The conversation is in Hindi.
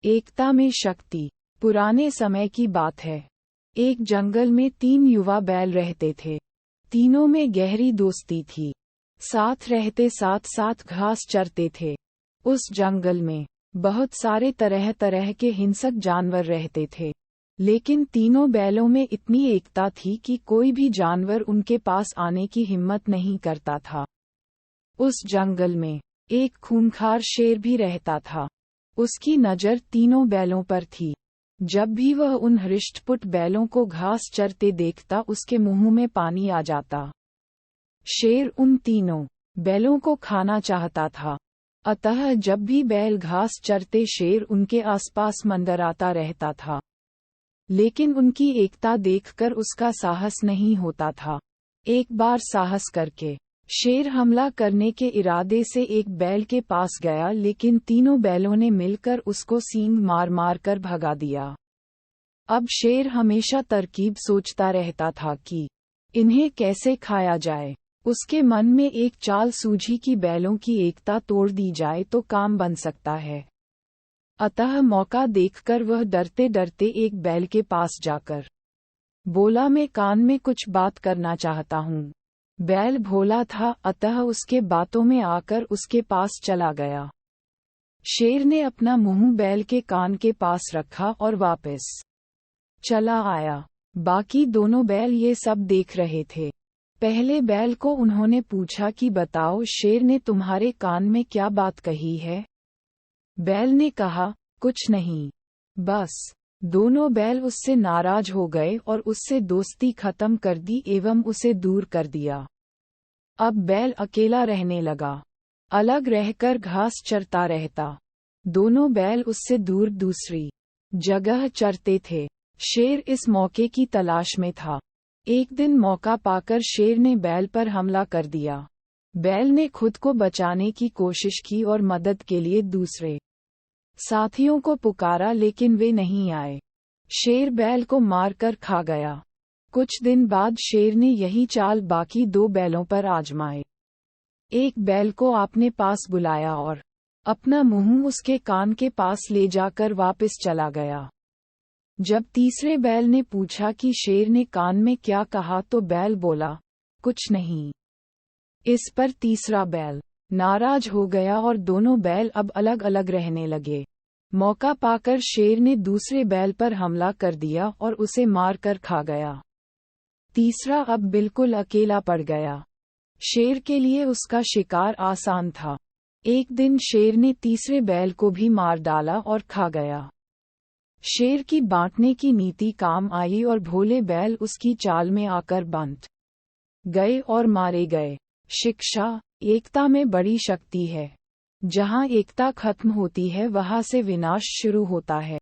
एकता में शक्ति। पुराने समय की बात है। एक जंगल में 3 युवा बैल रहते थे। तीनों में गहरी दोस्ती थी। साथ रहते साथ साथ घास चरते थे। उस जंगल में बहुत सारे तरह तरह के हिंसक जानवर रहते थे, लेकिन तीनों बैलों में इतनी एकता थी कि कोई भी जानवर उनके पास आने की हिम्मत नहीं करता था। उस जंगल में एक खूंखार शेर भी रहता था। उसकी नज़र तीनों बैलों पर थी। जब भी वह उन हृष्टपुष्ट बैलों को घास चरते देखता, उसके मुंह में पानी आ जाता। शेर उन तीनों बैलों को खाना चाहता था, अतः जब भी बैल घास चरते शेर उनके आसपास मंडराता रहता था। लेकिन उनकी एकता देखकर उसका साहस नहीं होता था। एक बार साहस करके शेर हमला करने के इरादे से एक बैल के पास गया, लेकिन तीनों बैलों ने मिलकर उसको सींग मार मार कर भगा दिया। अब शेर हमेशा तरकीब सोचता रहता था कि इन्हें कैसे खाया जाए। उसके मन में एक चाल सूझी कि बैलों की एकता तोड़ दी जाए तो काम बन सकता है। अतः मौका देखकर वह डरते डरते एक बैल के पास जाकर बोला, मैं कान में कुछ बात करना चाहता हूँ। बैल भोला था, अतः उसके बातों में आकर उसके पास चला गया। शेर ने अपना मुंह बैल के कान के पास रखा और वापस चला आया। बाकी दोनों बैल ये सब देख रहे थे। पहले बैल को उन्होंने पूछा कि बताओ, शेर ने तुम्हारे कान में क्या बात कही है? बैल ने कहा, कुछ नहीं। बस। दोनों बैल उससे नाराज हो गए और उससे दोस्ती खत्म कर दी एवं उसे दूर कर दिया। अब बैल अकेला रहने लगा, अलग रहकर घास चरता रहता। दोनों बैल उससे दूर दूसरी जगह चरते थे। शेर इस मौके की तलाश में था। एक दिन मौका पाकर शेर ने बैल पर हमला कर दिया। बैल ने खुद को बचाने की कोशिश की और मदद के लिए दूसरे साथियों को पुकारा, लेकिन वे नहीं आए। शेर बैल को मारकर खा गया। कुछ दिन बाद शेर ने यही चाल बाकी 2 बैलों पर आजमाए। एक बैल को आपने पास बुलाया और अपना मुंह उसके कान के पास ले जाकर वापस चला गया। जब तीसरे बैल ने पूछा कि शेर ने कान में क्या कहा, तो बैल बोला, कुछ नहीं। इस पर तीसरा बैल नाराज हो गया और दोनों बैल अब अलग अलग रहने लगे। मौका पाकर शेर ने दूसरे बैल पर हमला कर दिया और उसे मार कर खा गया। तीसरा अब बिल्कुल अकेला पड़ गया। शेर के लिए उसका शिकार आसान था। एक दिन शेर ने तीसरे बैल को भी मार डाला और खा गया। शेर की बांटने की नीति काम आई और भोले बैल उसकी चाल में आकर बंट गए और मारे गए। शिक्षा। एकता में बड़ी शक्ति है। जहाँ एकता खत्म होती है, वहाँ से विनाश शुरू होता है।